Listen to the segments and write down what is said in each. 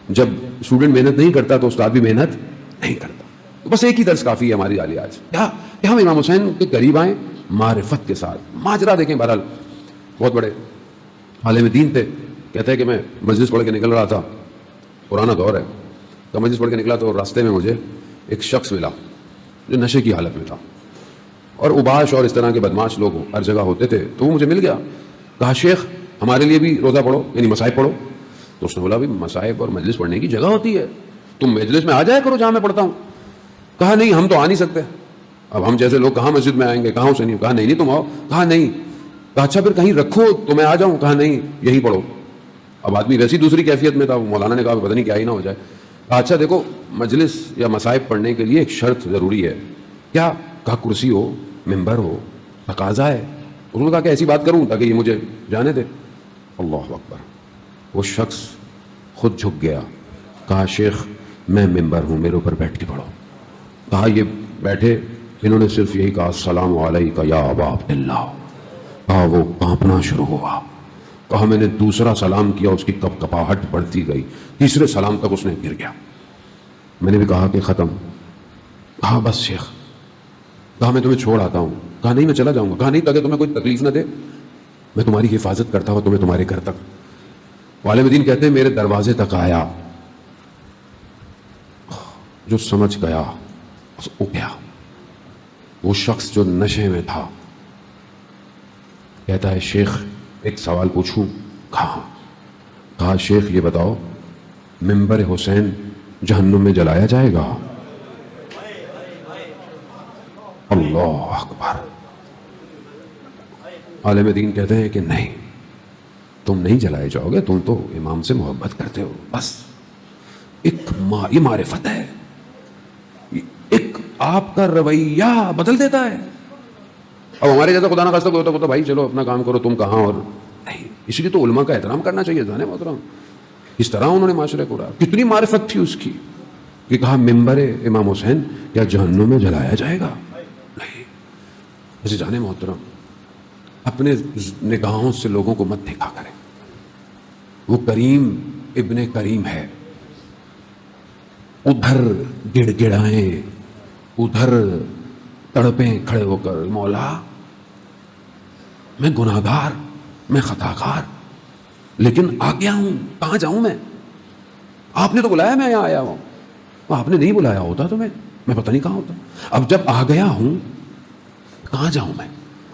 جب اسٹوڈنٹ محنت نہیں کرتا تو استاد بھی محنت نہیں کرتا. تو بس ایک ہی درس کافی ہے ہمارے لیے آج کہ ہم امام حسین کے قریب آئیں معرفت کے ساتھ. ماجرا دیکھیں. بہرحال بہت بڑے عالم دین تھے. کہتے ہیں کہ میں مجلس پڑھ کے نکل رہا تھا, پرانا دور ہے, تو مجلس پڑھ کے نکلا تو راستے میں مجھے ایک شخص ملا جو نشے کی حالت میں تھا, اور اوباش اور اس طرح کے بدماش لوگ ہر جگہ ہوتے تھے. تو وہ مجھے مل گیا. کہا شیخ ہمارے لیے بھی روزہ پڑھو, یعنی مصائب پڑھو. تو اس نے بولا بھائی مصائب اور مجلس پڑھنے کی جگہ ہوتی ہے, تم مجلس میں آ جایا کرو جہاں میں پڑھتا ہوں. کہا نہیں ہم تو آ نہیں سکتے. اب ہم جیسے لوگ کہاں مسجد میں آئیں گے, کہاں حسینی. کہا نہیں تم آؤ. کہا نہیں. کہا اچھا پھر کہیں رکھو تو میں آ جاؤں. کہا نہیں یہی پڑھو. اب آدمی ویسی دوسری کیفیت میں تھا. مولانا نے کہا پتہ نہیں کیا ہی نہ ہو جائے. کہا اچھا دیکھو مجلس یا مصائب پڑھنے کے لیے ایک شرط ضروری ہے. کیا؟ کہا کرسی ہو, ممبر ہو, تقاضا ہے. انہوں نے کہا کہ ایسی بات کروں تاکہ یہ مجھے جانے دے. اللہ اکبر. وہ شخص خود جھک گیا. کہا شیخ میں ممبر ہوں, میرے اوپر بیٹھ کے پڑھو. کہا یہ بیٹھے, انہوں نے صرف یہی کہا السلام علیکم یا ابا عبداللہ. کہا وہ کانپنا شروع ہوا. کہا میں نے دوسرا سلام کیا, اس کی کپ کپاہٹ بڑھتی گئی. تیسرے سلام تک اس نے گر گیا. میں نے بھی کہا کہ ختم. کہا بس شیخ. کہا میں تمہیں چھوڑ آتا ہوں. کہا نہیں میں چلا جاؤں گا. کہا نہیں تاکہ تمہیں کوئی تکلیف نہ دے, میں تمہاری حفاظت کرتا ہوں تمہیں تمہارے گھر تک. عالم دین کہتے ہیں میرے دروازے تک آیا, جو سمجھ گیا اٹھ گیا. وہ شخص جو نشے میں تھا کہتا ہے شیخ ایک سوال پوچھوں. کہا شیخ یہ بتاؤ ممبر حسین جہنم میں جلایا جائے گا؟ اللہ اکبر. عالم دین کہتے ہیں کہ نہیں, تم نہیں جلائے جاؤ گے, تم تو امام سے محبت کرتے ہو. بس یہ معرفت ہے. ایک آپ کا رویہ بدل دیتا ہے. اب ہمارے جیسا خدا نہ خواستہ کوئی ہوتا بھائی چلو اپنا کام کرو, تم کہاں. اور نہیں, اس لیے تو علماء کا احترام کرنا چاہیے. جانے محترم اس طرح انہوں نے معاشرے کو رہا. کتنی معرفت تھی اس کی کہ کہا ممبر امام حسین کیا جہنم میں جلایا جائے گا؟ نہیں. اسے جانے محترم اپنے نگاہوں سے لوگوں کو مت دیکھا کریں. وہ کریم ابن کریم ہے. ادھر گڑ گڑائیں, ادھر تڑپیں کھڑے ہو کر مولا میں گناہگار, میں خطا کار, لیکن آ گیا ہوں. کہاں جاؤں میں؟ آپ نے تو بلایا, میں یہاں آیا ہوں. آپ نے نہیں بلایا ہوتا تو میں پتہ نہیں کہاں ہوتا. اب جب آ گیا ہوں کہاں جاؤں میں؟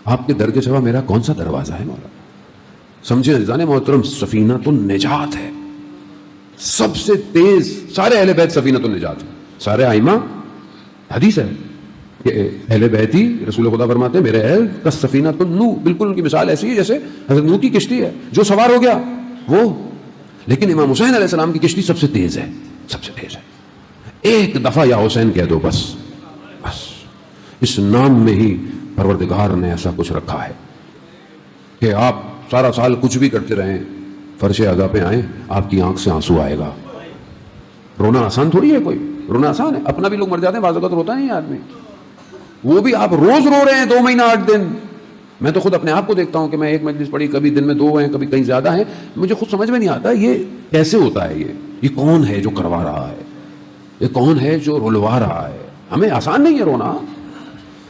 آپ کے در کے سوا میرا کون سا دروازہ ہے مولا؟ سمجھے عزیزان محترم, سفینۃ النجات ہے سب سے تیز. سارے اہل بیت سفینۃ النجات ہے. سارے ائمہ حدیث ہے کہ اہل بیت ہی رسول خدا فرماتے ہیں میرے اہل کا سفینۃ النو, بالکل ان کی مثال ایسی ہے جیسے حضرت نوح کی کشتی ہے. جو سوار ہو گیا وہ, لیکن امام حسین علیہ السلام کی کشتی سب سے تیز ہے, سب سے تیز ہے. ایک دفعہ یا حسین کہہ دو بس. بس اس نام میں ہی پروردگار نے ایسا کچھ رکھا ہے کہ آپ سارا سال کچھ بھی کرتے رہیں, فرش ادا پہ آئیں آپ کی آنکھ سے آنسو آئے گا. رونا آسان تھوڑی ہے, کوئی رونا آسان ہے. اپنا بھی لوگ مر جاتے ہیں, بعض اوقات روتا نہیں آدمی. وہ بھی آپ روز رو رہے ہیں 2 مہینہ 8 دن. میں تو خود اپنے آپ کو دیکھتا ہوں کہ میں ایک مجلس پڑھی, کبھی دن میں 2 ہیں, کبھی کہیں زیادہ ہیں. مجھے خود سمجھ میں نہیں آتا یہ کیسے ہوتا ہے. یہ کون ہے جو کروا رہا ہے, یہ کون ہے جو رلوا رہا ہے. ہمیں آسان نہیں ہے رونا,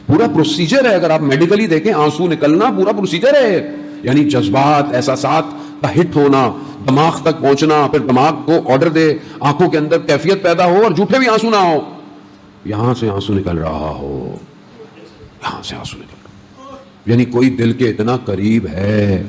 پورا پروسیجر ہے. اگر آپ میڈیکلی دیکھیں آنسو نکلنا پورا پروسیجر ہے, یعنی جذبات احساسات کا ہٹ ہونا, دماغ تک پہنچنا, پھر دماغ کو آرڈر دے, آنکھوں کے اندر کیفیت پیدا ہو اور جھوٹے بھی آنسو نہ ہو. یہاں سے آنسو نکل رہا ہو, یہاں سے آنسو نکل رہا, یعنی کوئی دل کے اتنا قریب ہے